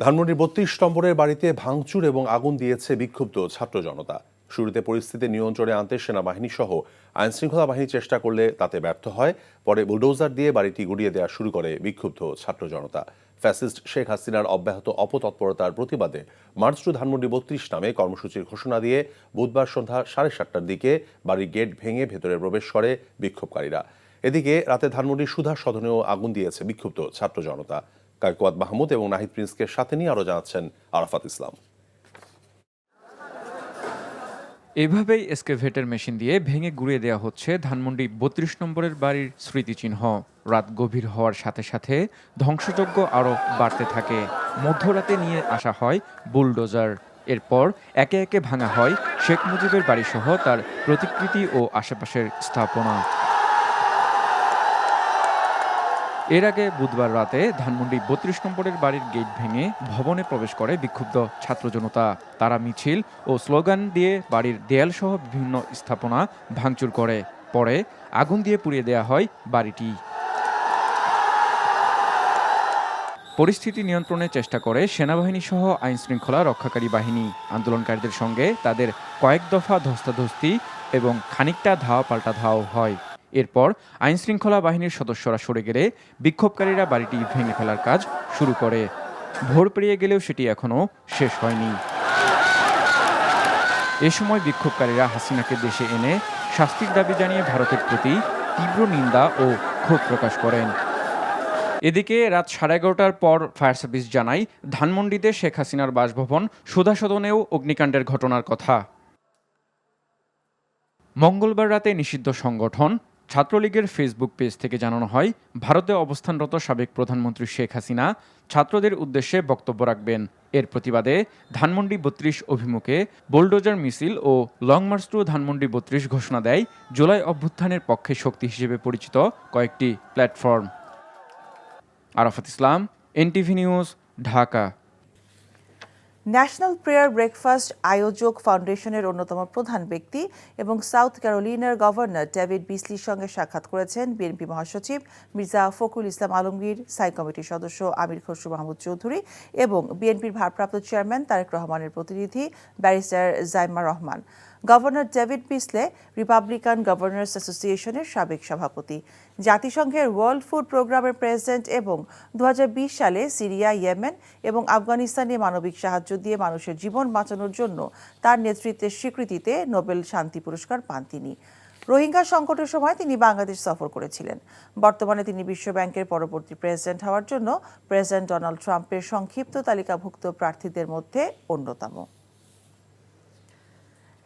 ধানমন্ডির ৩২ নম্বরের বাড়িতে ভাঙচুর এবং আগুন দিয়েছে বিক্ষুব্ধ ছাত্র জনতা। শুরুতে পরিস্থিতি নিয়ন্ত্রণে আনতে সেনাবাহিনী সহ আইনশৃঙ্খলা বাহিনী চেষ্টা করলে তাতে ব্যর্থ হয়। পরে বুলডোজার দিয়ে বাড়িটি গুড়িয়ে দেওয়া শুরু করে বিক্ষুব্ধ ছাত্র জনতা। ফ্যাসিস্ট শেখ হাসিনার অব্যাহত অপতৎপরতার প্রতিবাদে মার্চ টু ধানমন্ডি ৩২ নামে কর্মসূচির ঘোষণা দিয়ে বুধবার সন্ধ্যা 7:30টার দিকে বাড়ির গেট ভেঙে ভেতরে প্রবেশ করে বিক্ষোভকারীরা। এদিকে রাতে ধানমন্ডির সুধা সদনেও আগুন দিয়েছে বিক্ষুব্ধ ছাত্র জনতা। কায়কোয়াত মাহমুদ এবং নাহিদ প্রিন্সকে সাথে নিয়ে আরো জানাচ্ছেন আরাফাত ইসলাম। এভাবেই এসকেভেটর মেশিন দিয়ে ভেঙে গুঁড়িয়ে দেওয়া হচ্ছে ধানমন্ডি ৩২ নম্বরের বাড়ির স্মৃতিচিহ্ন। রাত গভীর হওয়ার সাথে সাথে ধ্বংসযজ্ঞ আরও বাড়তে থাকে। মধ্যরাতে নিয়ে আসা হয় বুলডোজার। এরপর একে একে ভাঙা হয় শেখ মুজিবের বাড়িসহ তার প্রতিকৃতি ও আশেপাশের স্থাপনা। এর আগে বুধবার রাতে ধানমন্ডি ৩২ নম্বরের বাড়ির গেট ভেঙে ভবনে প্রবেশ করে বিক্ষুব্ধ ছাত্র জনতা। তারা মিছিল ও স্লোগান দিয়ে বাড়ির দেয়ালসহ বিভিন্ন স্থাপনা ভাঙচুর করে। পরে আগুন দিয়ে পুড়িয়ে দেওয়া হয় বাড়িটি। পরিস্থিতি নিয়ন্ত্রণের চেষ্টা করে সেনাবাহিনী সহ আইনশৃঙ্খলা রক্ষাকারী বাহিনী। আন্দোলনকারীদের সঙ্গে তাদের কয়েক দফা ধস্তাধস্তি এবং খানিকটা ধাওয়া পাল্টা ধাওয়া হয়। এরপর আইনশৃঙ্খলা বাহিনীর সদস্যরা সরে গেলে বিক্ষোভকারীরা বাড়িটি ভেঙে ফেলার কাজ শুরু করে। ভোর পেরিয়ে গেলেও সেটি এখনও শেষ হয়নি। এ সময় বিক্ষোভকারীরা হাসিনাকে দেশে এনে শাস্তির দাবি জানিয়ে ভারতের প্রতি তীব্র নিন্দা ও ক্ষোভ প্রকাশ করেন। এদিকে রাত 11:30টার পর ফায়ার সার্ভিস জানায় ধানমন্ডিতে শেখ হাসিনার বাসভবন সুধা সদনেও অগ্নিকাণ্ডের ঘটনার কথা। মঙ্গলবার রাতে নিষিদ্ধ সংগঠন ছাত্রলীগের ফেসবুক পেজ থেকে জানানো হয়, ভারতে অবস্থানরত সাবেক প্রধানমন্ত্রী শেখ হাসিনা ছাত্রদের উদ্দেশ্যে বক্তব্য রাখবেন। এর প্রতিবাদে ধানমন্ডি ৩২ অভিমুখে বুলডোজার মিছিল ও লং মার্চ টু ধানমন্ডি ৩২ ঘোষণা দেয় জুলাই অভ্যুত্থানের পক্ষে শক্তি হিসেবে পরিচিত কয়েকটি platform. Arafat Islam, NTV news, Dhaka. National prayer breakfast আয়োজক ফাউন্ডেশনের অন্যতম প্রধান ব্যক্তি এবং সাউথ ক্যারোলিনার গভর্নর ডেভিড বিসলির সঙ্গে সাক্ষাৎ করেছেন বিএনপি মহাসচিব মির্জা ফখরুল ইসলাম আলমগীর, স্থায়ী কমিটির সদস্য আমির খসরু মাহমুদ চৌধুরী এবং বিএনপির ভারপ্রাপ্ত চেয়ারম্যান তারেক রহমানের প্রতিনিধি barrister Zaima Rahman. Governor David Beasley Republican governors অ্যাসোসিয়েশনের সাবেক সভাপতি, জাতিসংঘের ওয়ার্ল্ড ফুড প্রোগ্রামের প্রেসিডেন্ট এবং 2020 সালে সিরিয়া, ইয়েমেন এবং আফগানিস্তানে মানবিক সাহায্য দিয়ে মানুষের জীবন বাঁচানোর জন্য তার নেতৃত্বের স্বীকৃতিতে নোবেল শান্তি পুরস্কার পান তিনি। রোহিঙ্গা সংকটের সময় তিনি বাংলাদেশ সফর করেছিলেন। বর্তমানে তিনি বিশ্বব্যাংকের পরবর্তী প্রেসিডেন্ট হওয়ার জন্য প্রেসিডেন্ট ডোনাল্ড ট্রাম্পের সংক্ষিপ্ত তালিকাভুক্ত প্রার্থীদের মধ্যে অন্যতম।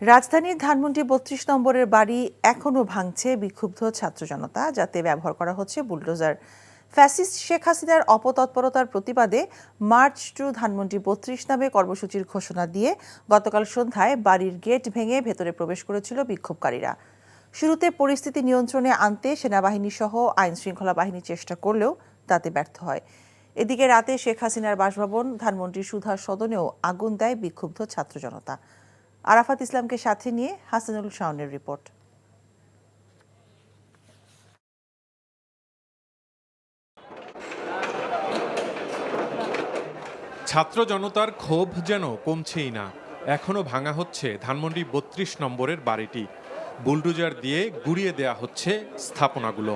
রাজধানীর ধানমন্ডি ৩২ নম্বরের বাড়ি এখনও ভাঙছে বিক্ষুব্ধ ছাত্র জনতা, যাতে ব্যবহার করা হচ্ছে বুলডোজার। ফ্যাসিস্ট শেখ হাসিনার অপতৎপরতার প্রতিবাদে মার্চ টু ধানমন্ডি ৩২ নামে কর্মসূচির ঘোষণা দিয়ে গতকাল সন্ধ্যায় বাড়ির গেট ভেঙে ভেতরে প্রবেশ করেছিল বিক্ষোভকারীরা। শুরুতে পরিস্থিতি নিয়ন্ত্রণে আনতে সেনাবাহিনী সহ আইনশৃঙ্খলা বাহিনী চেষ্টা করলেও তাতে ব্যর্থ হয়। এদিকে রাতে শেখ হাসিনার বাসভবন ধানমন্ডির সুধা সদনেও আগুন দেয় বিক্ষুব্ধ ছাত্র জনতা। আরাফাত ইসলামকে সাথে নিয়ে হাসানুল শাওনের রিপোর্ট। ছাত্র জনতার ক্ষোভ যেন কমছেই না। এখনো ভাঙা হচ্ছে ধানমন্ডি ৩২ নম্বরের বাড়িটি। বুলডোজার দিয়ে গুড়িয়ে দেয়া হচ্ছে স্থাপনাগুলো।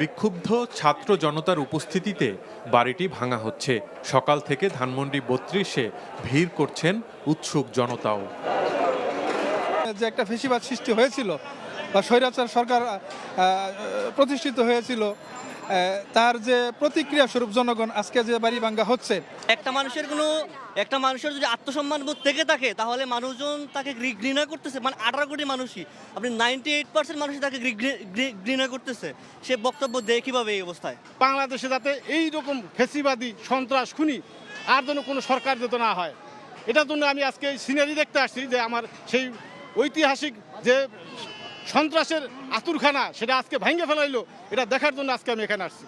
বিক্ষুব্ধ ছাত্র জনতার উপস্থিতিতে বাড়িটি ভাঙা হচ্ছে। সকাল থেকে ধানমন্ডি ৩২-এ ভিড় করছেন উৎসুক জনতাও। যে একটা ফেসিবাদ সৃষ্টি হয়েছিল বা স্বৈরাচার সরকার প্রতিষ্ঠিত হয়েছিল, তার যে প্রতিক্রিয়া স্বরূপ জনগণ আজকে যে বাড়ি ভাঙা হচ্ছে। একটা মানুষের যদি আত্মসম্মান বোধ থেকে থাকে তাহলে মানুষজন তাকে ঘৃণা করতেছে। মানে 18 কোটি মানুষই, আপনি 98% মানুষই তাকে ঘৃণা করতেছে। সে বক্তব্য দেয় কিভাবে এই অবস্থায়? বাংলাদেশে যাতে এই রকম ফেসিবাদী সন্ত্রাস খুনি আর যেন কোনো সরকার যাতে না হয়, এটার জন্য আমি আজকে এই সিনারি দেখতে আসছি যে আমার সেই ঐতিহাসিক যে সন্ত্রাসের আতুরখানা সেটা আজকে ভেঙে ফেলাইলো, এটা দেখার জন্য আজকে আমি এখানে আসছি।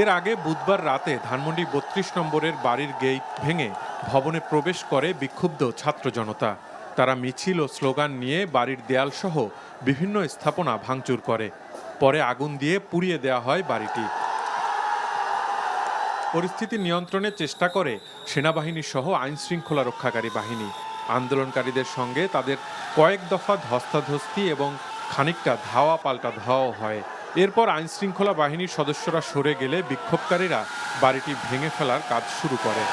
এর আগে বুধবার রাতে ধানমন্ডি ৩২ নম্বরের বাড়ির গেট ভেঙে ভবনে প্রবেশ করে বিক্ষুব্ধ ছাত্র জনতা। তারা মিছিল ও স্লোগান নিয়ে বাড়ির দেয়ালসহ বিভিন্ন স্থাপনা ভাঙচুর করে। পরে আগুন দিয়ে পুড়িয়ে দেওয়া হয় বাড়িটি। পরিস্থিতি নিয়ন্ত্রণের চেষ্টা করে সেনাবাহিনী সহ আইনশৃঙ্খলা রক্ষাকারী বাহিনী। আন্দোলনকারীদের সঙ্গে তাদের কয়েক দফা ধস্তাধস্তি এবং খানিকটা ধাওয়া পাল্টা ধাওয়াও হয়। এরপর আইনশৃঙ্খলা বাহিনীর সদস্যরা সরে গেলে বিক্ষোভকারীরা বাড়িটি ভেঙে ফেলার কাজ শুরু করে।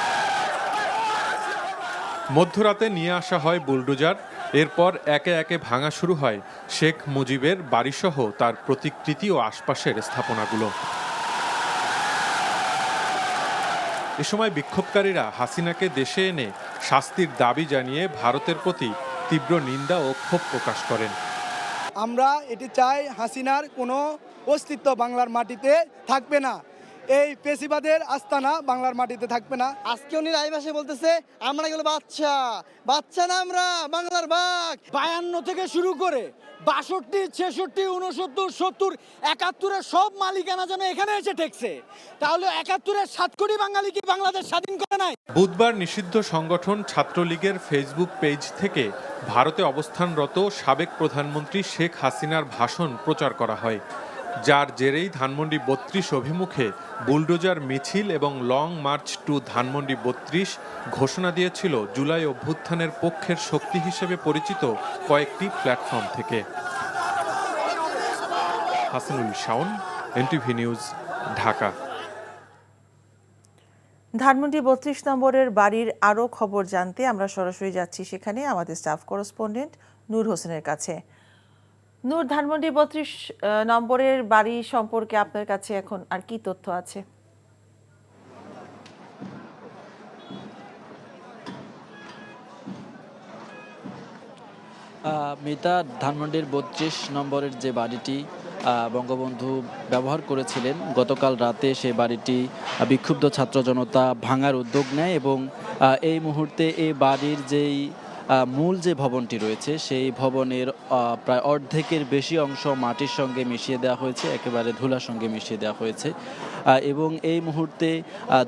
মধ্যরাতে নিয়ে আসা হয় বুলডোজার। এরপর একে একে ভাঙা শুরু হয় শেখ মুজিবের বাড়িসহ তার প্রতিকৃতি ও আশপাশের স্থাপনাগুলো। এ সময় বিক্ষোভকারীরা হাসিনাকে দেশে এনে শাস্তির দাবি জানিয়ে ভারতের প্রতি তীব্র নিন্দা ও ক্ষোভ প্রকাশ করেন। আমরা এটি চাই, হাসিনার কোনো অস্তিত্ব বাংলার মাটিতে থাকবে না, এই পেশিবাদের আস্তানা বাংলার মাটিতে থাকবে না। আজকে উনি রায়বাসে বলতেছে আমরা এগুলো বাচ্চা বাচ্চা না, আমরা বাংলার বাঘ। 52 থেকে শুরু করে 62, 66, 69, 70, 71-এর সব মালিকানা যেন এখানে এসে ঠেকছে। তাহলে 71-এর 7 কোটি বাঙালি কি বাংলাদেশ স্বাধীন করে নাই? বুধবার নিষিদ্ধ সংগঠন ছাত্রলীগের ফেসবুক পেজ থেকে ভারতে অবস্থানরত সাবেক প্রধানমন্ত্রী শেখ হাসিনার ভাষণ প্রচার করা হয়, যার জেরেই ধানমন্ডি 32 অভিমুখে বুলডোজার মিছিল এবং লং মার্চ টু ধানমন্ডি 32 ঘোষণা দিয়েছিল জুলাই অভ্যুত্থানের পক্ষের শক্তি হিসেবে পরিচিত কয়েকটি প্ল্যাটফর্ম থেকে। Hasanul Shawon, NTV news, Dhaka. ধানমন্ডি 32 নম্বরের বাড়ির আরও খবর জানতে আমরা সরাসরি যাচ্ছি সেখানে আমাদের স্টাফ করেসপন্ডেন্ট নূর হোসেনের কাছে। নূর, ধানমন্ডি 32 নম্বরের বাড়ি সম্পর্কে আপনার কাছে এখন আর কি তথ্য আছে? মিতা, ধানমন্ডির 32 নম্বরের যে বাড়িটি বঙ্গবন্ধু ব্যবহার করেছিলেন, গতকাল রাতে সেই বাড়িটি বিক্ষুব্ধ ছাত্র জনতা ভাঙার উদ্যোগ নেয় এবং এই মুহূর্তে এই বাড়ির যেই মূল যে ভবনটি রয়েছে সেই ভবনের প্রায় অর্ধেকের বেশি অংশ মাটির সঙ্গে মিশিয়ে দেওয়া হয়েছে, একেবারে ধুলার সঙ্গে মিশিয়ে দেওয়া হয়েছে। এবং এই মুহূর্তে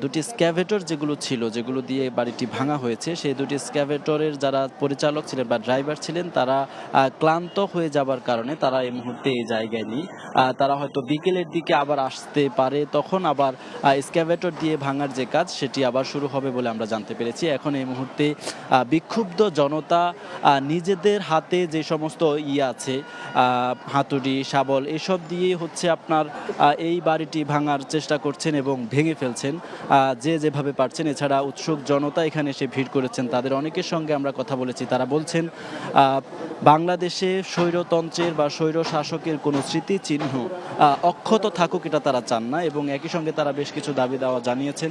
দুটি স্ক্যাভেটর যেগুলো ছিল, যেগুলো দিয়ে বাড়িটি ভাঙা হয়েছে, সেই দুটি স্ক্যাভেটরের যারা পরিচালক ছিলেন বা ড্রাইভার ছিলেন, তারা ক্লান্ত হয়ে যাবার কারণে তারা এই মুহূর্তে এই জায়গায় নেই। তারা হয়তো বিকেলের দিকে আবার আসতে পারে, তখন আবার স্ক্যাভেটর দিয়ে ভাঙার যে কাজ সেটি আবার শুরু হবে বলে আমরা জানতে পেরেছি। এখন এই মুহূর্তে বিক্ষুব্ধ জনতা নিজেদের হাতে যে সমস্ত আছে, হাতুড়ি, শাবল, এসব দিয়ে হচ্ছে আপনার এই বাড়িটি ভাঙার চেষ্টা করছেন এবং ভেঙে ফেলছেন যে যেভাবে পারছেন। এছাড়া উৎসুক জনতা এখানে এসে ভিড় করেছেন, তাদের অনেকের সঙ্গে আমরা কথা বলেছি। তারা বলছেন বাংলাদেশে স্বৈরতন্ত্রের বা স্বৈর শাসকের কোনো স্মৃতিচিহ্ন অক্ষত থাকুক, এটা তারা চান না। এবং একই সঙ্গে তারা বেশ কিছু দাবি দেওয়া জানিয়েছেন।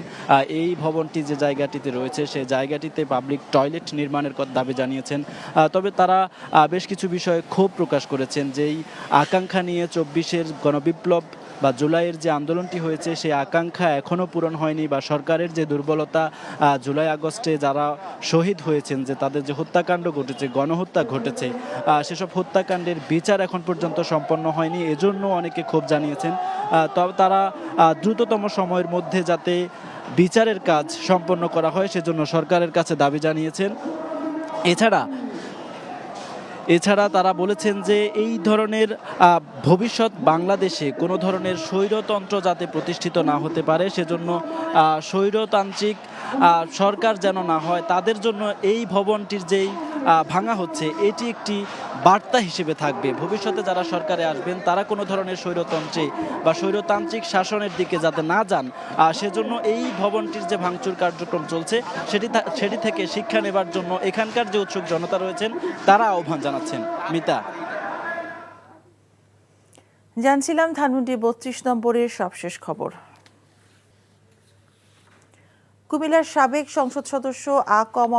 এই ভবনটি যে জায়গাটিতে রয়েছে সেই জায়গাটিতে পাবলিক টয়লেট নির্মাণের দাবি জানিয়েছেন। তবে তারা বেশ কিছু বিষয়ে ক্ষোভ প্রকাশ করেছেন, যেই আকাঙ্ক্ষা নিয়ে 24-এর গণবিপ্লব বা জুলাইয়ের যে আন্দোলনটি হয়েছে সেই আকাঙ্ক্ষা এখনও পূরণ হয়নি, বা সরকারের যে দুর্বলতা, জুলাই আগস্টে যারা শহীদ হয়েছেন, যে তাদের যে হত্যাকাণ্ড ঘটেছে, গণহত্যা ঘটেছে, সেসব হত্যাকাণ্ডের বিচার এখন পর্যন্ত সম্পন্ন হয়নি। এজন্য অনেকে ক্ষোভ জানিয়েছেন। তবে তারা দ্রুততম সময়ের মধ্যে যাতে বিচারের কাজ সম্পন্ন করা হয় সেজন্য সরকারের কাছে দাবি জানিয়েছেন। এছাড়া তারা বলেছেন যে এই ধরনের ভবিষ্যৎ বাংলাদেশে কোনো ধরনের স্বৈরতন্ত্র যাতে প্রতিষ্ঠিত না হতে পারে, সেজন্য স্বৈরতান্ত্রিক সরকার যেন না হয়, তাদের জন্য এই ভবনটির যেই ভাঙা হচ্ছে এটি একটি বার্তা হিসেবে থাকবে। ভবিষ্যতে যারা সরকারে আসবেন তারা কোনো ধরনের স্বৈরতন্ত্রে বা স্বৈরতান্ত্রিক শাসনের দিকে যাতে না যান, সেজন্য এই ভবনটির যে ভাঙচুর কার্যক্রম চলছে সেটি থেকে শিক্ষা নেবার জন্য এখানকার যে উৎসুক জনতা রয়েছেন তারা আহ্বান জানাচ্ছেন। মিতা, জানছিলাম ধানমন্ডি 32 নম্বরের সবশেষ খবর। কুমিল্লার সাবেক সংসদ সদস্য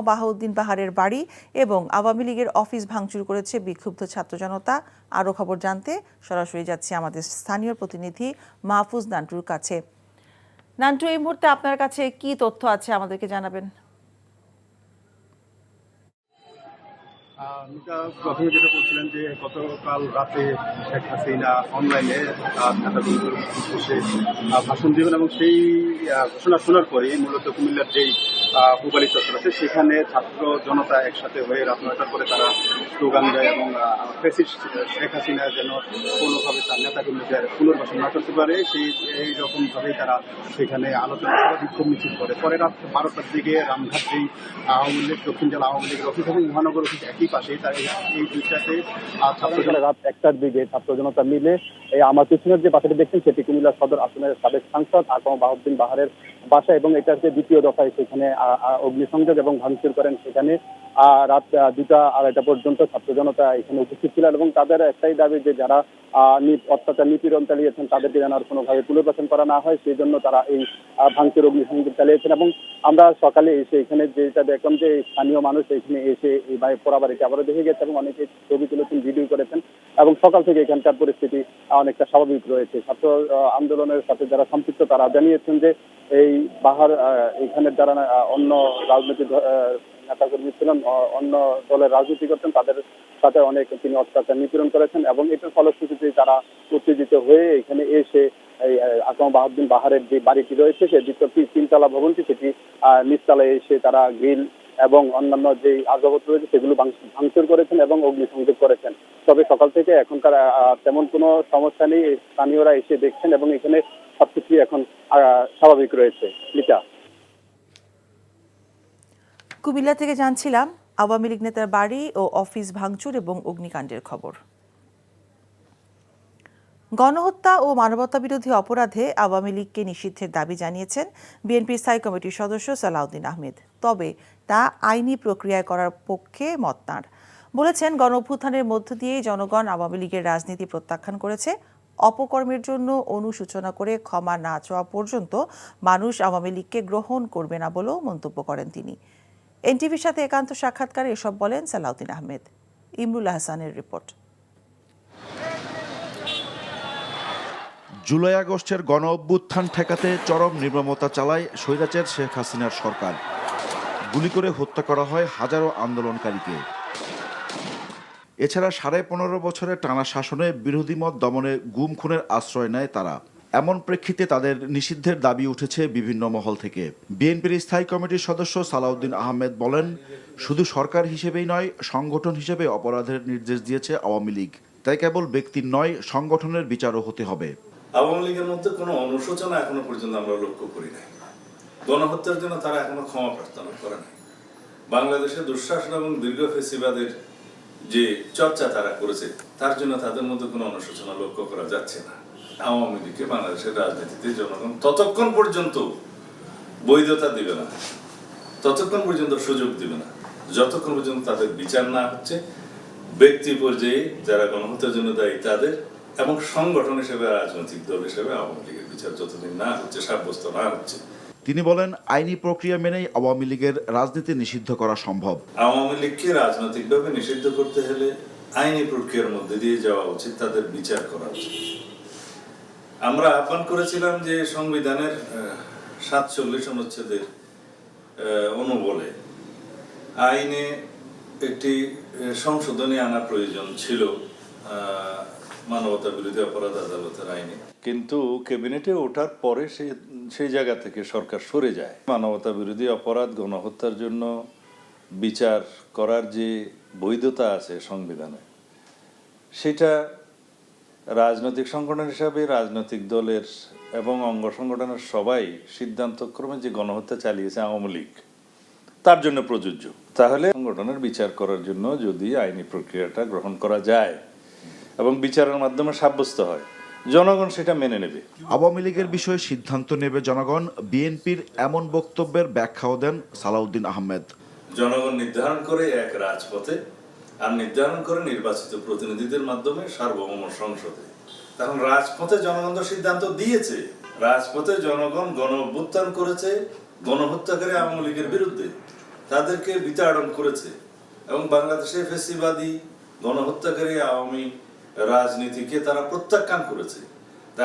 বাহাউদ্দিন বাহারের বাড়ি এবং আওয়ামী লীগের অফিস ভাঙচুর করেছে বিক্ষুব্ধ ছাত্র জনতা। আরও খবর জানতে সরাসরি যাচ্ছি আমাদের স্থানীয় প্রতিনিধি মাহফুজ নান্টুর কাছে। নান্টু, এই মুহূর্তে আপনার কাছে কি তথ্য আছে আমাদেরকে জানাবেন। প্রথমে যেটা বলছিলেন যে গতকাল রাতে শেখ হাসিনা অনলাইনে ভাষণ দিবেন এবং সেই ঘোষণা শোনার পরে মূলত কুমিল্লার যেই পূবালী চত্বর আছে সেখানে ছাত্র জনতা একসাথে হয়ে রাত 9টার পরে তারা স্লোগান দেয় এবং ফ্যাসিস্ট শেখ হাসিনা যেন কোনোভাবে তার নেতাকর্মীদের পুনর্বাসন না করতে পারে এই রকমভাবেই তারা সেখানে আলোচনা সভা বিক্ষোভ মিছিল করে। পরে রাত 12টার দিকে রামঘাট যেই আওয়ামী লীগ দক্ষিণ জেলা আওয়ামী লীগের অফিস এবং মহানগর অফিস একই পাশে এই দুইটাতে রাত 1টার দিকে ছাত্র জনতা মিলে এই আমার পিছনের যে বাসাটি দেখছেন সেটি কুমিল্লা সদর আসনের সাবেক সাংসদ আকম বাহাউদ্দিন বাহারের বাসা এবং এটা হচ্ছে দ্বিতীয় দফায় সেখানে অগ্নিসংযোগ এবং ভাঙচুর করেন। সেখানে রাত 2টা 2:30 পর্যন্ত ছাত্র জনতা এখানে উপস্থিত ছিলেন এবং তাদের একটাই দাবি যে যারা অত্যাচার নিপীড়ন চালিয়েছেন তাদেরকে যেন আর কোনোভাবে পুনর্বাসন করা না হয়, সেই জন্য তারা এই ভাঙচুর অগ্নিসংযোগ চালিয়েছেন। এবং আমরা সকালে এসে এখানে যেটা দেখলাম যে স্থানীয় মানুষ এখানে এসে এই পোড়া বাড়িটি আবারও দেখে গেছে এবং অনেকে ছবি তুলেছেন, ভিডিও করেছেন এবং সকাল থেকে এখানকার পরিস্থিতি অনেকটা স্বাভাবিক রয়েছে। ছাত্র আন্দোলনের সাথে যারা সম্পৃক্ত তারা জানিয়েছেন যে এই বাহার এখানে যারা অন্য রাজনৈতিক নেতাকর্মী ছিলেন, অন্য দলের রাজনীতি করতেন, তাদের সাথে অনেক তিনি অত্যাচার নিপীড়ন করেছেন এবং এটার ফলশ্রুতিতে তারা উত্তেজিত হয়ে এখানে এসে এই আকম বাহাউদ্দিন বাহারের যে বাড়িটি রয়েছে সে দ্বিতীয় 3তলা ভবনটি সেটি নিচতলায় এসে তারা গ্রিল এবং অন্যান্য যে আসবাবপত্র রয়েছে সেগুলো ভাঙচুর করেছেন এবং অগ্নিসংযোগ করেছেন। তবে সকাল থেকে এখনকার তেমন কোনো সমস্যা নেই, স্থানীয়রা এসে দেখছেন এবং এখানে সবকিছু এখন স্বাভাবিক রয়েছে। লিটা, কুমিল্লা থেকে জানছিলাম আওয়ামী লীগ নেতার বাড়ি ও অফিস ভাঙচুর এবং অগ্নিকাণ্ডের খবর। গণহত্যা ও মানবতা বিরোধী অপরাধে আওয়ামী লীগকে নিষিদ্ধের দাবি জানিয়েছেন বিএনপির স্থায়ী কমিটির সদস্য সালাউদ্দিন আহমেদ। তবে তা আইনি প্রক্রিয়ায় করার পক্ষে মত তাঁর। বলেছেন, গণঅভ্যুত্থানের মধ্য দিয়েই জনগণ আওয়ামী লীগের রাজনীতি প্রত্যাখ্যান করেছে। অপকর্মের জন্য অনুশোচনা করে ক্ষমা না চাওয়া পর্যন্ত মানুষ আওয়ামী লীগকে গ্রহণ করবে না বলেও মন্তব্য করেন তিনি। এনটিভির সাথে একান্ত সাক্ষাৎকারে এসব বলেন সালাউদ্দিন আহমেদ। ইমরুল হাসানের রিপোর্ট। জুলাই আগস্টের গণ অভ্যুত্থান ঠেকাতে চরম নির্মমতা চালায় স্বৈরাচার শেখ হাসিনার সরকার। গুলি করে হত্যা করা হয় হাজারো আন্দোলনকারীকে। এছাড়া 15.5 বছরের টানা শাসনে বিরোধী মত দমনে গুম খুনের আশ্রয় নেয় তারা। এমন প্রেক্ষিতে তাদের নিষিদ্ধের দাবি উঠেছে বিভিন্ন মহল থেকে। বিএনপির স্থায়ী কমিটির সদস্য সালাউদ্দিন আহমেদ বলেন, শুধু সরকার হিসেবেই নয়, সংগঠন হিসেবে অপরাধের নির্দেশ দিয়েছে আওয়ামী লীগ। তাই কেবল ব্যক্তির নয়, সংগঠনের বিচারও হতে হবে। আওয়ামী লীগের মধ্যে কোনো অনুশোচনা এখনো পর্যন্ত আমরা লক্ষ্য করি নাই। গণহত্যার জন্য তারা এখনো ক্ষমা প্রার্থনা করে নাই। বাংলাদেশের দুঃশাসন এবং দীর্ঘ ফ্যাসিবাদের যে চর্চা তারা করেছে তার জন্য তাদের মধ্যে কোনো অনুশোচনা লক্ষ্য করা যাচ্ছে না। আওয়ামী লীগকে বাংলাদেশের রাজনীতিতে জনগণ ততক্ষণ পর্যন্ত বৈধতা দিবে না, ততক্ষণ পর্যন্ত সুযোগ দিবে না, যতক্ষণ পর্যন্ত তাদের বিচার না হচ্ছে ব্যক্তি পর্যায়ে যারা গণহত্যার জন্য দায়ী তাদের এবং সংগঠন হিসেবে রাজনৈতিক দল হিসেবে আওয়ামী লীগের বিচার যতদিন না হচ্ছে, সাব্যস্ত না হচ্ছে। তিনি বলেন, আইনি প্রক্রিয়া মেনেই আওয়ামী লীগের রাজনীতি নিষিদ্ধ করা সম্ভব। আওয়ামী লীগকে রাজনৈতিকভাবে নিষিদ্ধ করতে হলে আইনি প্রক্রিয়ার মধ্যে দিয়ে যাওয়া উচিত, তাদের বিচার করা উচিত। আমরা আহ্বান করেছিলাম যে সংবিধানের 47 অনুচ্ছেদের অনুবলে আইনে একটি সংশোধনী আনা প্রয়োজন ছিল মানবতা বিরোধী অপরাধ আদালতের আইনে, কিন্তু ক্যাবিনেটে ওঠার পরে সেই জায়গা থেকে সরকার সরে যায়। মানবতা বিরোধী অপরাধ গণহত্যার জন্য বিচার করার যে বৈধতা আছে সংবিধানে, সেটা রাজনৈতিক সংগঠন হিসাবে রাজনৈতিক দলের এবং অঙ্গ সংগঠনের সবাই সিদ্ধান্তক্রমে যে গণহত্যা চালিয়েছে আওয়ামী লীগ তার জন্য প্রযোজ্য। তাহলে সংগঠনের বিচার করার জন্য যদি আইনি প্রক্রিয়াটা গ্রহণ করা যায় এবং বিচারের মাধ্যমে সাব্যস্ত হয়, জনগণ সেটা মেনে নেবে। আওয়ামী লীগের বিষয়ে সিদ্ধান্ত নেবে জনগণ, বিএনপির এমন বক্তব্যের ব্যাখ্যাও দেন সালাউদ্দিন আহমেদ। জনগণ নির্ধারণ করে এক রাজপথে আর নির্ধারণ করে নির্বাচিত প্রতিনিধিদের মাধ্যমে সার্বভৌম সংসদে। তখন রাজপথে জনগণ তো সিদ্ধান্ত দিয়েছে, রাজপথে জনগণ গণ অভ্যুত্থান করেছে, গণহত্যাকারী আওয়ামী লীগের বিরুদ্ধে তাদেরকে বিতাড়ন করেছে এবং বাংলাদেশে ফ্যাসিবাদী গণহত্যাকারী আওয়ামী রাজনীতিকে তারা প্রত্যাখ্যান করেছে।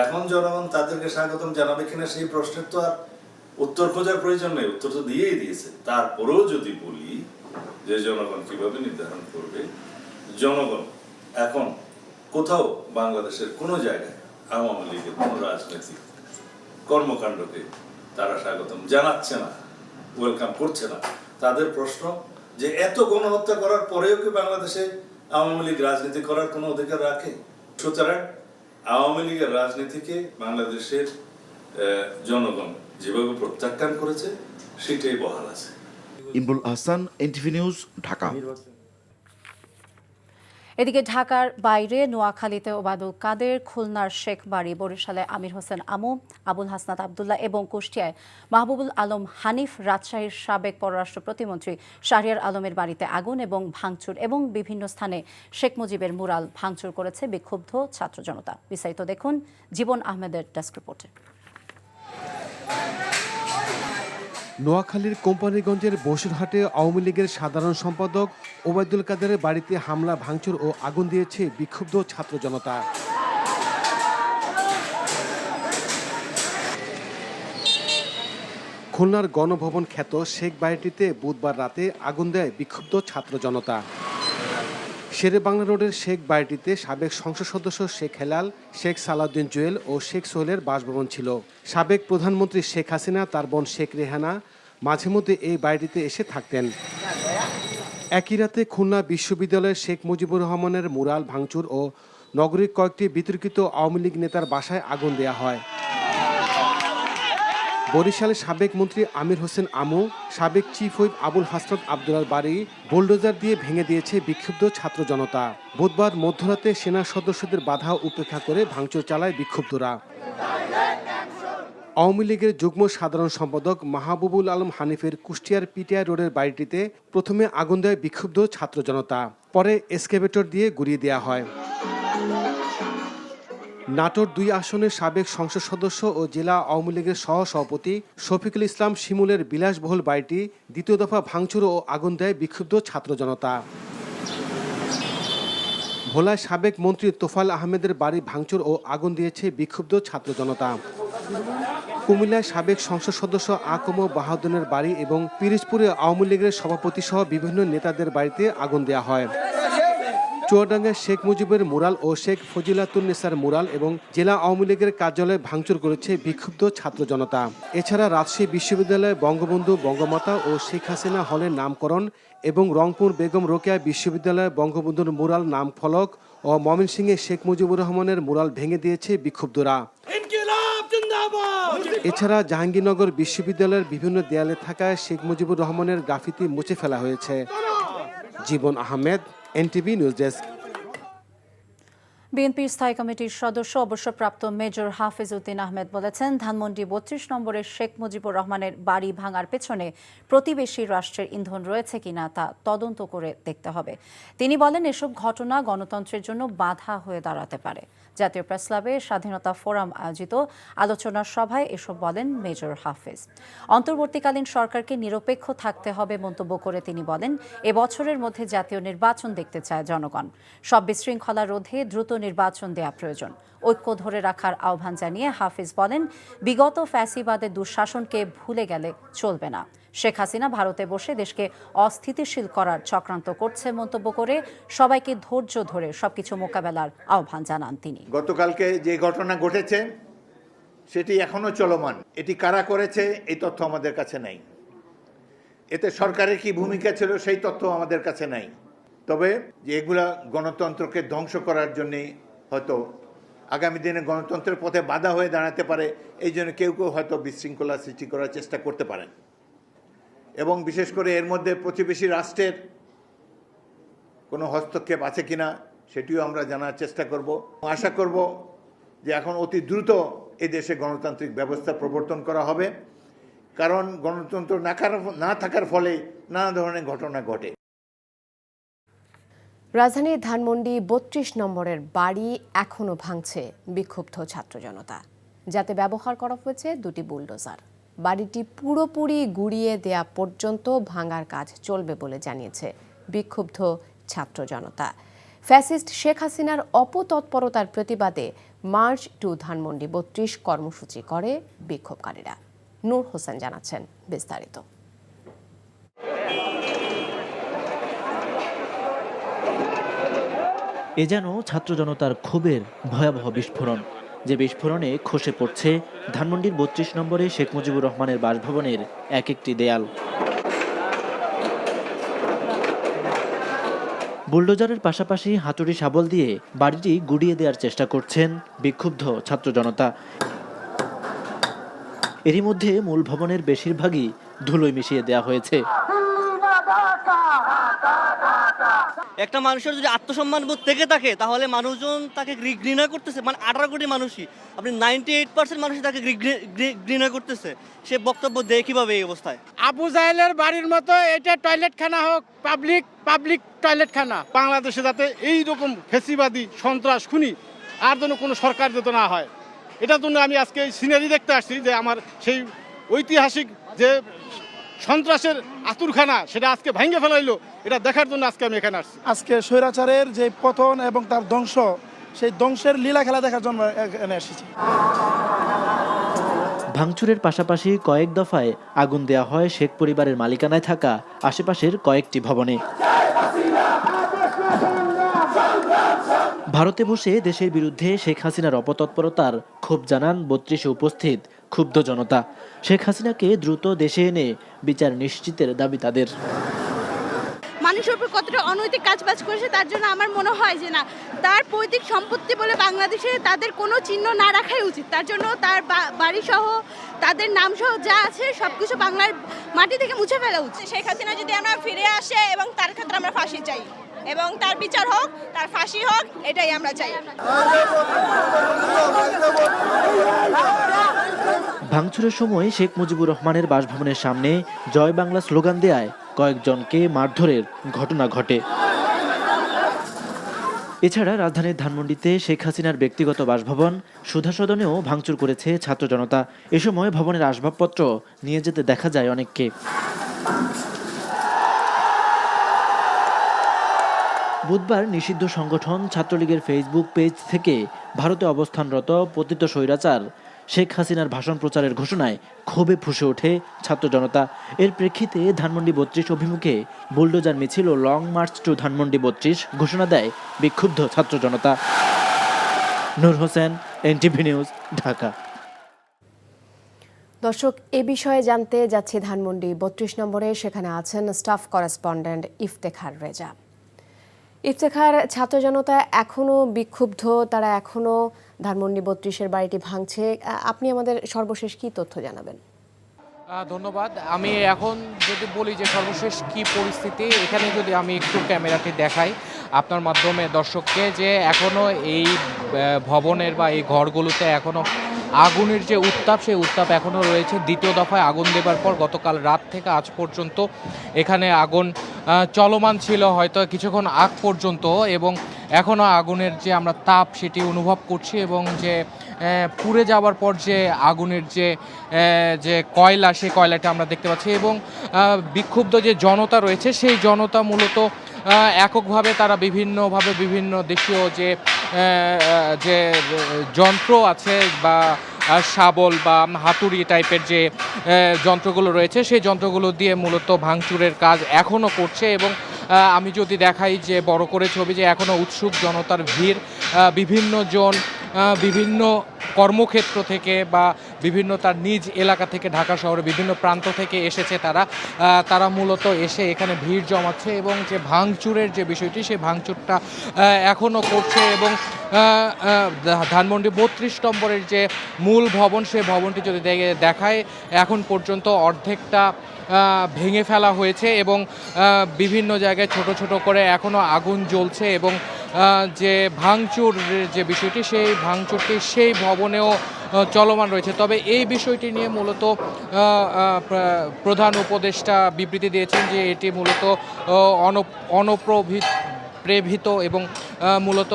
এখন জনগণ তাদেরকে স্বাগতম জানাবে কিনা সেই প্রশ্নের তো আর উত্তর খোঁজার প্রয়োজন নেই, উত্তর তো দিয়েই দিয়েছে। তারপরেও যদি বলি যে জনগণ কিভাবে নির্ধারণ করবে। জনগণ এখন কোথাও বাংলাদেশের কোনো জায়গায় আওয়ামী লীগের কোনো রাজনৈতিক কর্মকাণ্ডকে তারা স্বাগতম জানাচ্ছে না, ওয়েলকাম করছে না। তাদের প্রশ্ন যে এত গণহত্যা করার পরেও কি বাংলাদেশে আওয়ামী লীগ রাজনীতি করার কোনো অধিকার রাখে? সুতরাং আওয়ামী লীগের রাজনীতিকে বাংলাদেশের জনগণ যেভাবে প্রত্যাখ্যান করেছে সেটাই বহাল আছে। Imrul Ahsan, NTV news, Dhaka. এদিকে ঢাকার বাইরে নোয়াখালীতে ওবায়দুল কাদের, খুলনার শেখবাড়ি, বরিশালে আমির হোসেন আমু, আবুল হাসনাত আবদুল্লাহ এবং কুষ্টিয়ায় মাহবুবুল আলম হানিফ, রাজশাহীর সাবেক পররাষ্ট্র প্রতিমন্ত্রী শাহরিয়ার আলমের বাড়িতে আগুন এবং ভাঙচুর এবং বিভিন্ন স্থানে শেখ মুজিবের মুরাল ভাঙচুর করেছে বিক্ষুব্ধ ছাত্র জনতা। বিস্তারিত দেখুন জীবন আহমেদের ডেস্ক রিপোর্টে। নোয়াখালীর কোম্পানিগঞ্জের বসিরহাটে আওয়ামী লীগের সাধারণ সম্পাদক ওবায়দুল কাদেরের বাড়িতে হামলা, ভাঙচুর ও আগুন দিয়েছে বিক্ষুব্ধ ছাত্র জনতা। খুলনার গণভবন খ্যাত শেখ বাড়িটিতে বুধবার রাতে আগুন দেয় বিক্ষুব্ধ ছাত্র জনতা। শেরে বাংলা রোডের শেখ বাড়িটিতে সাবেক সংসদ সদস্য শেখ হেলাল, শেখ সালাউদ্দিন জুয়েল ও শেখ সোহেলের বাসভবন ছিল। সাবেক প্রধানমন্ত্রী শেখ হাসিনা, তার বোন শেখ রেহানা মাঝে মধ্যে এই বাড়িটিতে এসে থাকতেন। একই রাতে খুলনা বিশ্ববিদ্যালয়ের শেখ মুজিবুর রহমানের মুরাল ভাঙচুর ও নগরীর কয়েকটি বিতর্কিত আওয়ামী লীগ নেতার বাসায় আগুন দেওয়া হয়। বরিশালের সাবেক মন্ত্রী আমির হোসেন আমু, সাবেক চিফ হুইপ আবুল হাসনাত আবদুল্লাহর বাড়ি বুলডোজার দিয়ে ভেঙে দিয়েছে বিক্ষুব্ধ ছাত্র জনতা। বুধবার মধ্যরাতে সেনা সদস্যদের বাধা উপেক্ষা করে ভাঙচুর চালায় বিক্ষুব্ধরা। আওয়ামী লীগের যুগ্ম সাধারণ সম্পাদক মাহবুবুল আলম হানিফের কুষ্টিয়ার পিটিআই রোডের বাড়িটিতে প্রথমে আগুন দেয় বিক্ষুব্ধ ছাত্র জনতা, পরে এসকেভেটর দিয়ে গুড়িয়ে দেওয়া হয়। নাটোর ২ আসনের সাবেক সংসদ সদস্য ও জেলা আওয়ামী লীগের সহসভাপতি শফিকুল ইসলাম শিমুলের বিলাসবহুল বাড়িটি দ্বিতীয় দফা ভাঙচুর ও আগুন দেয় বিক্ষুব্ধ ছাত্র জনতা। ভোলায় সাবেক মন্ত্রী তোফায়েল আহমেদের বাড়ি ভাঙচুর ও আগুন দিয়েছে বিক্ষুব্ধ ছাত্র জনতা। কুমিল্লায় সাবেক সংসদ সদস্য আকম বাহাদুরের বাড়ি এবং পিরিজপুরে আওয়ামী লীগের সভাপতি সহ বিভিন্ন নেতাদের বাড়িতে আগুন দেওয়া হয়। চুয়াডাঙ্গায় শেখ মুজিবের মুরাল ও শেখ ফজিলাতুন্নেসার মুরাল এবং জেলা আওয়ামী লীগের কার্যালয়ে ভাঙচুর করেছে বিক্ষুব্ধ ছাত্র জনতা। এছাড়া রাজশাহী বিশ্ববিদ্যালয়ে বঙ্গবন্ধু, বঙ্গমাতা ও শেখ হাসিনা হলের নামকরণ এবং রংপুর বেগম রোকেয়া বিশ্ববিদ্যালয়ে বঙ্গবন্ধুর মুরাল নাম ফলক ও ময়মনসিংহে শেখ মুজিবুর রহমানের মুরাল ভেঙে দিয়েছে বিক্ষুব্ধরা। এছাড়া জাহাঙ্গীরনগর বিশ্ববিদ্যালয়ের বিভিন্ন দেয়ালে থাকা শেখ মুজিবুর রহমানের গ্রাফিতি মুছে ফেলা হয়েছে। জীবন আহমেদ, এনটিভি নিউজ ডেস্ক। বিএনপির স্থায়ী কমিটির সদস্য অবসরপ্রাপ্ত মেজর হাফিজ উদ্দিন আহমেদ বলেছেন, ধানমন্ডি ৩২ নম্বরের শেখ মুজিবুর রহমানের বাড়ি ভাঙার পেছনে প্রতিবেশী রাষ্ট্রের ইন্ধন রয়েছে কিনা তা তদন্ত করে দেখতে হবে। তিনি বলেন, এসব ঘটনা গণতন্ত্রের জন্য বাধা হয়ে দাঁড়াতে পারে। জাতীয় প্রেসক্লাবে স্বাধীনতা ফোরাম আয়োজিত আলোচনা সভায় এসব বলেন মেজর হাফিজ। অন্তর্বর্তীকালীন সরকারকে নিরপেক্ষ থাকতে হবে মন্তব্য করে তিনি বলেন, এবছরের মধ্যে জাতীয় নির্বাচন দেখতে চায় জনগণ। সব বিশৃঙ্খলা রোধে দ্রুত নির্বাচন দেয়া প্রয়োজন। ঐক্য ধরে রাখার আহ্বান জানিয়ে হাফিজ বলেন, বিগত ফ্যাসিবাদের দুঃশাসনকে ভুলে গেলে চলবে না। শেখ হাসিনা ভারতে বসে দেশকে অস্থিতিশীল করার চক্রান্ত করছে মন্তব্য করে সবাইকে ধৈর্য ধরে সবকিছু মোকাবেলার আহ্বান জানান তিনি। গতকালকে যে ঘটনা ঘটেছে সেটি এখনো চলমান। এটি কারা করেছে এই তথ্য আমাদের কাছে নাই। এতে সরকারের কি ভূমিকা ছিল সেই তথ্য আমাদের কাছে নাই। তবে যে এগুলা গণতন্ত্রকে ধ্বংস করার জন্য হয়তো আগামী দিনে গণতন্ত্রের পথে বাধা হয়ে দাঁড়াতে পারে, এই জন্য কেউ কেউ হয়তো বিশৃঙ্খলা সৃষ্টি করার চেষ্টা করতে পারেন। এবং বিশেষ করে এর মধ্যে প্রতিবেশী রাষ্ট্রের কোনো হস্তক্ষেপ আছে কিনা সেটিও আমরা জানার চেষ্টা করব। আশা করব যে এখন অতি দ্রুত এই দেশে গণতান্ত্রিক ব্যবস্থা প্রবর্তন করা হবে, কারণ গণতন্ত্র না থাকার ফলে নানা ধরনের ঘটনা ঘটে। রাজধানীর ধানমন্ডি ৩২ নম্বরের বাড়ি এখনও ভাঙছে বিক্ষুব্ধ ছাত্র জনতা, যাতে ব্যবহার করা হয়েছে 2টি বুলডোজার। বাড়িটি পুরোপুরি গুড়িয়ে দেয়া পর্যন্ত ভাঙার কাজ চলবে বলে জানিয়েছে বিক্ষুব্ধ ছাত্র জনতা। ফ্যাসিস্ট শেখ হাসিনার অপতৎপরতার প্রতিবাদে মার্চ টু ধানমন্ডি ৩২ কর্মসূচি করে বিক্ষোভকারীরা। নূর হোসেন জানাচ্ছেন বিস্তারিত। এ যেন ছাত্র জনতার ক্ষোভের ভয়াবহ বিস্ফোরণ, যে বিস্ফোরণে খসে পড়ছে ধানমন্ডির ৩২ নম্বরে শেখ মুজিবুর রহমানের বাসভবনের এক একটি দেয়াল। বুলডোজারের পাশাপাশি হাতুড়ি শাবল দিয়ে বাড়িটি গুড়িয়ে দেওয়ার চেষ্টা করছেন বিক্ষুব্ধ ছাত্র জনতা। এরই মধ্যে মূল ভবনের বেশিরভাগই ধুলোয় মিশিয়ে দেওয়া হয়েছে। একটা মানুষের যদি আত্মসম্মান বোধ থেকে থাকে তাহলে মানুষজন তাকে ঘৃণা করতেছে, মানে 18 কোটি মানুষই, আপনি 98% মানুষই তাকে ঘৃণা করতেছে। সে বক্তব্য দেয় কিভাবে এই অবস্থায়? আবু জাহেলের বাড়ির মতো এটা টয়লেটখানা হোক, পাবলিক টয়লেটখানা। বাংলাদেশে যাতে এই রকম ফেসিবাদী সন্ত্রাস খুনি আর যেন কোনো সরকার যাতে না হয়, এটার জন্য আমি আজকে এই সিনারি দেখতে আসছি যে আমার সেই ঐতিহাসিক যে সন্ত্রাসের আতুরখানা সেটা আজকে ভেঙে ফেলাইলো, এটা দেখার জন্য আজকে আমি এখানে আসছি। আজকে স্বৈরাচারের যে পতন এবং তার ধ্বংস, সেই ধ্বংসের লীলা খেলা দেখার জন্য এখানে এসেছি। ভাঙচুরের পাশাপাশি কয়েক দফায় আগুন দেওয়া হয় শেখ পরিবারের মালিকানায় থাকা আশেপাশের কয়েকটি ভবনে। ভারতে বসে দেশের বিরুদ্ধে শেখ হাসিনার অপতৎপরতার ক্ষোভ জানান ৩২-এ উপস্থিত ক্ষুব্ধ জনতা। শেখ হাসিনাকে দ্রুত দেশে এনে বিচার নিশ্চিতের দাবি তাদের। মানুষের উপর কতটা অনৈতিক কাজবাজ করেছে তার জন্য আমার মনে হয় যে না, তার পৈতৃক সম্পত্তি বলে বাংলাদেশে তাদের কোনো চিহ্ন না রাখাই উচিত। তার জন্য তার বাড়ি সহ তাদের নাম সহ যা আছে সবকিছু বাংলার মাটি থেকে মুছে ফেলা উচিত। শেখ হাসিনা যদি আমরা ফিরে আসে এবং তার ক্ষেত্রে আমরা ফাঁসি চাই এবং তার বিচার হোক, তার ফাঁসি হোক, এটাই আমরা চাই। ভাঙচুরের সময় শেখ মুজিবুর রহমানের বাসভবনের সামনে জয় বাংলা স্লোগান দেয়ায় কয়েকজনকে মারধরের ঘটনা ঘটে। এছাড়া রাজধানীর ধানমন্ডিতে শেখ হাসিনার ব্যক্তিগত বাসভবন সুধা সদনেও ভাঙচুর করেছে ছাত্র জনতা। এ সময় ভবনের আসবাবপত্র নিয়ে যেতে দেখা যায় অনেককে। বুধবার নিষিদ্ধ সংগঠন ছাত্রলীগের ফেসবুক পেজ থেকে ভারতে অবস্থানরত পতিত স্বৈরাচার শেখ হাসিনার ভাষণ প্রচারের ঘোষণায় ক্ষোভে ফুঁসে ওঠে ছাত্র জনতা। এর প্রেক্ষিতে ধানমন্ডি ৩২ অভিমুখে বুলডোজার মিছিল ও লং মার্চ টু ধানমন্ডি ৩২ ঘোষণা দেয় বিক্ষুব্ধ ছাত্র জনতা। নূর হোসেন, এনটিভি নিউজ, ঢাকা। দর্শক, এ বিষয়ে জানতে যাচ্ছি ধানমন্ডি ৩২ নম্বরে। সেখানে আছেন স্টাফ করেসপন্ডেন্ট ইফতেখার রেজা। ইফতেখার, ছাত্র জনতা এখনও বিক্ষুব্ধ, তারা এখনও ধানমন্ডি ৩২-এর বাড়িটি ভাঙছে। আপনি আমাদের সর্বশেষ কি তথ্য জানাবেন? ধন্যবাদ। আমি এখন যদি বলি যে সর্বশেষ কি পরিস্থিতি, এখানে যদি আমি একটু ক্যামেরাটি দেখাই আপনার মাধ্যমে দর্শককে, যে এখনও এই ভবনের বা এই ঘরগুলোতে এখনও আগুনের যে উত্তাপ, সেই উত্তাপ এখনও রয়েছে। দ্বিতীয় দফায় আগুন দেবার পর গতকাল রাত থেকে আজ পর্যন্ত এখানে আগুন চলমান ছিল হয়তো কিছুক্ষণ আগ পর্যন্ত, এবং এখনও আগুনের যে আমরা তাপ সেটি অনুভব করছি, এবং যে পুড়ে যাওয়ার পর যে আগুনের যে কয়লা, সেই কয়লাটা আমরা দেখতে পাচ্ছি। এবং বিক্ষুব্ধ যে জনতা রয়েছে সেই জনতা মূলত এককভাবে তারা বিভিন্নভাবে বিভিন্ন দেশীয় যে যন্ত্র আছে বা শাবল বা হাতুড়ি টাইপের যে যন্ত্রগুলো রয়েছে সেই যন্ত্রগুলো দিয়ে মূলত ভাঙচুরের কাজ এখনও করছে। এবং আমি যদি দেখাই যে বড় করে ছবি, যে এখনও উৎসুক জনতার ভিড়, বিভিন্ন জন বিভিন্ন কর্মক্ষেত্র থেকে বা বিভিন্ন তার নিজ এলাকা থেকে, ঢাকা শহরে বিভিন্ন প্রান্ত থেকে এসেছে তারা মূলত এসে এখানে ভিড় জমাচ্ছে, এবং যে ভাঙচুরের যে বিষয়টি সেই ভাঙচুরটা এখনও করছে। এবং ধানমন্ডি ৩২ নম্বরের যে মূল ভবন, সেই ভবনটি যদি দেখায় এখন পর্যন্ত অর্ধেকটা ভেঙে ফেলা হয়েছে, এবং বিভিন্ন জায়গায় ছোট ছোট করে এখনও আগুন জ্বলছে। এবং যে ভাঙচুর যে বিষয়টি, সেই ভাঙচুরটি সেই ভবনেও চলমান রয়েছে। তবে এই বিষয়টি নিয়ে মূলত প্রধান উপদেষ্টা বিবৃতি দিয়েছেন যে এটি মূলত প্রেভিত এবং মূলত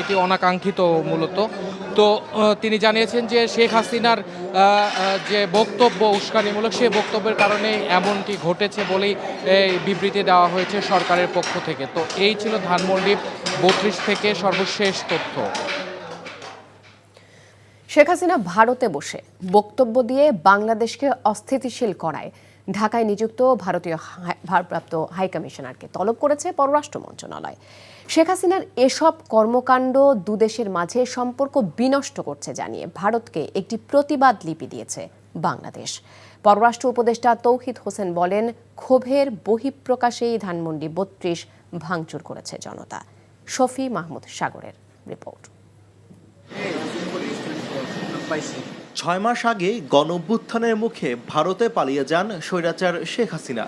এটি অনাকাঙ্ক্ষিত মূলত। তো তিনি জানিয়েছেন যে শেখ হাসিনার যে বক্তব্য উস্কানিমূলক, সেই বক্তব্যের কারণে এমনটি ঘটেছে বলেই বিবৃতি দেওয়া হয়েছে সরকারের পক্ষ থেকে। তো এই ছিল ধানমন্ডি ৩২ থেকে সর্বশেষ তথ্য। শেখ হাসিনা ভারতে বসে বক্তব্য দিয়ে বাংলাদেশকে অস্থিতিশীল করায় ঢাকায় নিযুক্ত ভারতীয় ভারপ্রাপ্ত হাইকমিশনারকে তলব করেছে পররাষ্ট্র মন্ত্রণালয়। শেখ হাসিনার এসব কর্মকাণ্ড দুদেশের মাঝে সম্পর্ক বিনষ্ট করছে জানিয়ে ভারতকে একটি প্রতিবাদ লিপি দিয়েছে বাংলাদেশ। পররাষ্ট্র উপদেষ্টা তৌহিদ হোসেন বলেন, ক্ষোভের বহিঃপ্রকাশেই ধানমন্ডি ৩২ ভাঙচুর করেছে জনতা। শফি মাহমুদ সাগরের রিপোর্ট। ৬ মাস আগে গণঅভ্যুত্থানের মুখে ভারতে পালিয়ে যান স্বৈরাচার শেখ হাসিনা।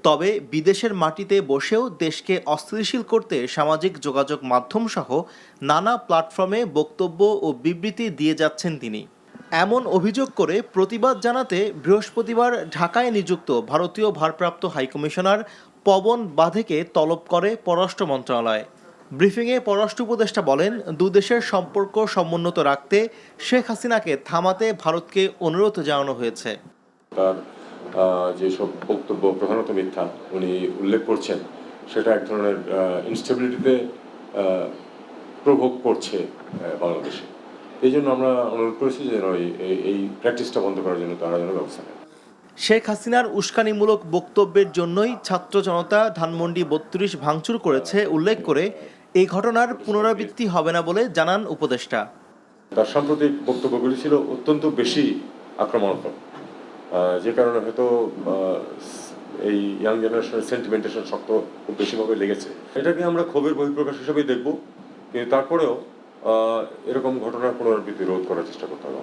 তবে বিদেশের মাটিতে বসেও দেশকে অস্থিতিশীল করতে সামাজিক যোগাযোগ মাধ্যম সহ নানা প্ল্যাটফর্মে বক্তব্য ও বিবৃতি দিয়ে যাচ্ছেন তিনি। এমন অভিযোগ করে প্রতিবাদ জানাতে বৃহস্পতিবার ঢাকায় নিযুক্ত ভারতীয় ভারপ্রাপ্ত হাইকমিশনার পবন বাধেকে তলব করে পররাষ্ট্র মন্ত্রণালয়। ব্রিফিংয়ে পররাষ্ট্র উপদেষ্টা বলেন, দুদেশের সম্পর্ক সমুন্নত রাখতে শেখ হাসিনাকে থামাতে ভারতকে অনুরোধ জানানো হয়েছে। তার যেসব বক্তব্য প্রধানত মিথ্যা উনি উল্লেখ করছেন, সেটা এক ধরনের ইনস্টেবিলিটিতে প্রভোগ করছে বাংলাদেশে। এই জন্য আমরা অনুরোধ করেছি যে এই প্র্যাকটিসটা বন্ধ করার জন্য তারা যেন ব্যবস্থা নেয়। শেখ হাসিনার উস্কানিমূলক বক্তব্যের জন্যই ছাত্র জনতা ধানমন্ডি ৩২ ভাঙচুর করেছে উল্লেখ করে এই ঘটনার পুনরাবৃত্তি হবে না বলে জানান উপদেষ্টা। তার সাম্প্রতিক বক্তব্যগুলি ছিল অত্যন্ত বেশি আক্রমণাত্মক, যে কারণে হয়তো এই ইয়াং জেনারেশনের সেন্টিমেন্টেশন শক্ত খুব বেশিভাবে লেগেছে। এটাকে আমরা ক্ষোভের বহিঃপ্রকাশ হিসেবেই দেখব, কিন্তু তারপরেও এরকম ঘটনার পুনরাবৃত্তি রোধ করার চেষ্টা করতে হবে।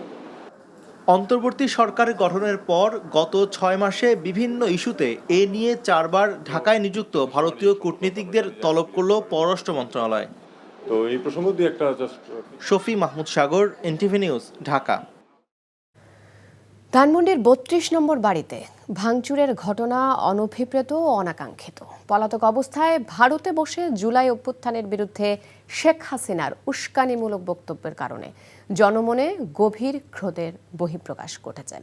অন্তর্বর্তী সরকার গঠনের পর গত ৬ মাসে বিভিন্ন ইস্যুতে এ নিয়ে ৪ বার ঢাকায় নিযুক্ত ভারতীয় কূটনীতিকদের তলব করল পররাষ্ট্র মন্ত্রণালয়। তো এই প্রসঙ্গ দিয়ে একটা শফি মাহমুদ সাগর, এনটিভি নিউজ, ঢাকা। ধানমন্ডির ৩২ নম্বর বাড়িতে ভাঙচুরের ঘটনা অনভিপ্রেত ও অনাকাঙ্ক্ষিত। পলাতক অবস্থায় ভারতে বসে জুলাই অভ্যুত্থানের বিরুদ্ধে শেখ হাসিনার উস্কানিমূলক বক্তব্যের কারণে জনমনে গভীর ক্রোধের বহিঃপ্রকাশ ঘটেছে।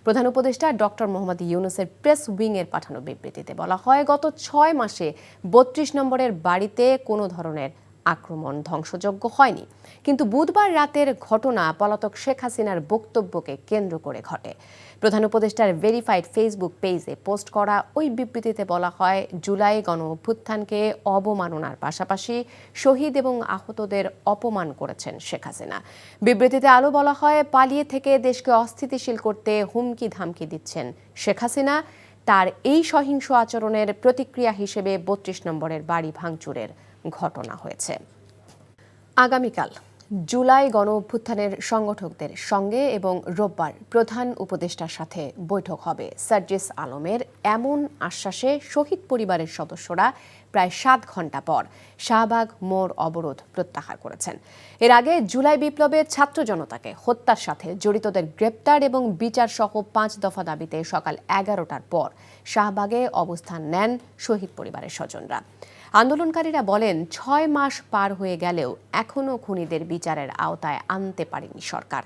প্রধান উপদেষ্টা ডক্টর মোহাম্মদ ইউনূসের প্রেস উইংয়ের পাঠানো বিবৃতিতে বলা হয়, গত ৬ মাসে ৩২ নম্বরের বাড়িতে কোনো ধরনের আক্রমণ ধ্বংসযজ্ঞ হয়নি, কিন্তু বুধবার রাতের ঘটনা পলাতক শেখ হাসিনার বক্তব্যকে কেন্দ্র করে ঘটে। প্রধান উপদেষ্টার ভেরিফাইড ফেসবুক পেজে পোস্ট করা ওই বিবৃতিতে বলা হয়, জুলাই গণ অভ্যুত্থানকে অবমাননার পাশাপাশি শহীদ এবং আহতদের অপমান করেছেন শেখ হাসিনা। বিবৃতিতে আরও বলা হয়, পালিয়ে থেকে দেশকে অস্থিতিশীল করতে হুমকি ধামকি দিচ্ছেন শেখ হাসিনা। তার এই সহিংস আচরণের প্রতিক্রিয়া হিসেবে ৩২ নম্বরের বাড়ি ভাঙচুরের ঘটনা হয়েছে। আগামীকাল জুলাই গণ অভ্যুত্থানের সংগঠকদের সঙ্গে এবং রোববার প্রধান উপদেষ্টার সাথে বৈঠক হবে। সার্জিস আলমের এমন আশ্বাসে শহীদ পরিবারের সদস্যরা প্রায় ৭ ঘণ্টা পর শাহবাগ মোড় অবরোধ প্রত্যাহার করেছেন। এর আগে জুলাই বিপ্লবে ছাত্র জনতাকে হত্যার সাথে জড়িতদের গ্রেপ্তার এবং বিচার সহ ৫ দফা দাবিতে সকাল ১১টার পর শাহবাগে অবস্থান নেন শহীদ পরিবারের স্বজনরা। আন্দোলনকারীরা বলেন, ৬ মাস পার হয়ে গেলেও এখনও খুনিদের বিচারের আওতায় আনতে পারেনি সরকার।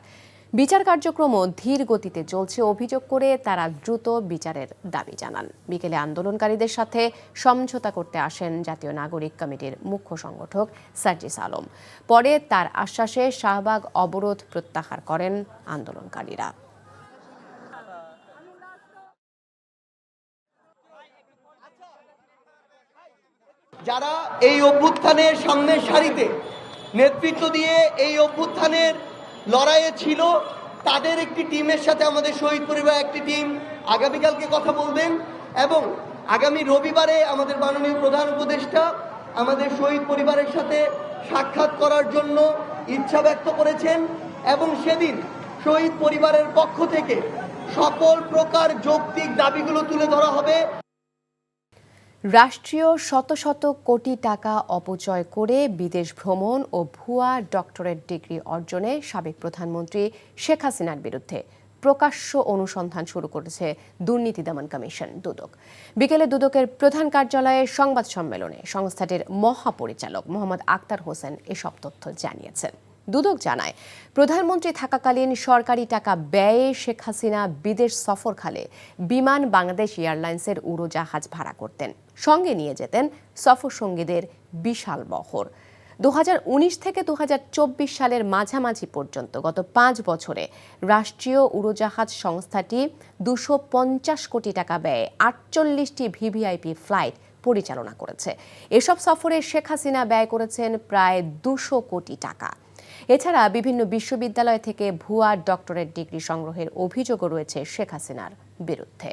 বিচার কার্যক্রম ধীর গতিতে চলছে অভিযোগ করে তারা দ্রুত বিচারের দাবি জানান। বিকেলে আন্দোলনকারীদের সাথে সমঝোতা করতে আসেন জাতীয় নাগরিক কমিটির মুখ্য সংগঠক সার্জিস আলম। পরে তার আশ্বাসে শাহবাগ অবরোধ প্রত্যাহার করেন আন্দোলনকারীরা। যারা এই অভ্যুত্থানের সামনের সারিতে নেতৃত্ব দিয়ে এই অভ্যুত্থানের লড়াইয়ে ছিল, তাদের একটি টিমের সাথে আমাদের শহীদ পরিবার একটি টিম আগামীকালকে কথা বলবেন এবং আগামী রবিবারে আমাদের মাননীয় প্রধান উপদেষ্টা আমাদের শহীদ পরিবারের সাথে সাক্ষাৎ করার জন্য ইচ্ছা ব্যক্ত করেছেন এবং সেদিন শহীদ পরিবারের পক্ষ থেকে সকল প্রকার যৌক্তিক দাবিগুলো তুলে ধরা হবে। রাষ্ট্রীয় শত শত কোটি টাকা অপচয় করে বিদেশ ভ্রমণ ও ভুয়া ডক্টরেট ডিগ্রি অর্জনে সাবেক প্রধানমন্ত্রী শেখ হাসিনার বিরুদ্ধে প্রকাশ্য অনুসন্ধান শুরু করেছে দুর্নীতি দমন কমিশন দুদক। বিকেলে দুদকের প্রধান কার্যালয়ে সংবাদ সম্মেলনে সংস্থাটির মহাপরিচালক মোহাম্মদ আক্তার হোসেন এসব তথ্য জানিয়েছেন। দুদক জানায়, প্রধানমন্ত্রী থাকাকালীন সরকারি টাকা ব্যয়ে শেখ হাসিনা বিদেশ সফরকালে বিমান বাংলাদেশ এয়ারলাইন্সের উড়োজাহাজ ভাড়া করতেন, সঙ্গে নিয়ে যেতেন সফর সঙ্গীদের বিশাল বহর। 2019 থেকে 2024 সালের মাঝামাঝি পর্যন্ত গত 5 বছরে রাষ্ট্রীয় উড়োজাহাজ সংস্থাটি 250 কোটি টাকা ব্যয়ে 48টি ভিভিআইপি ফ্লাইট পরিচালনা করেছে। এসব সফরে শেখ হাসিনা ব্যয় করেছেন প্রায় 200 কোটি টাকা। এছাড়া বিভিন্ন বিশ্ববিদ্যালয় থেকে ভুয়া ডক্টরেট ডিগ্রি সংগ্রহের অভিযোগও রয়েছে শেখ হাসিনার বিরুদ্ধে।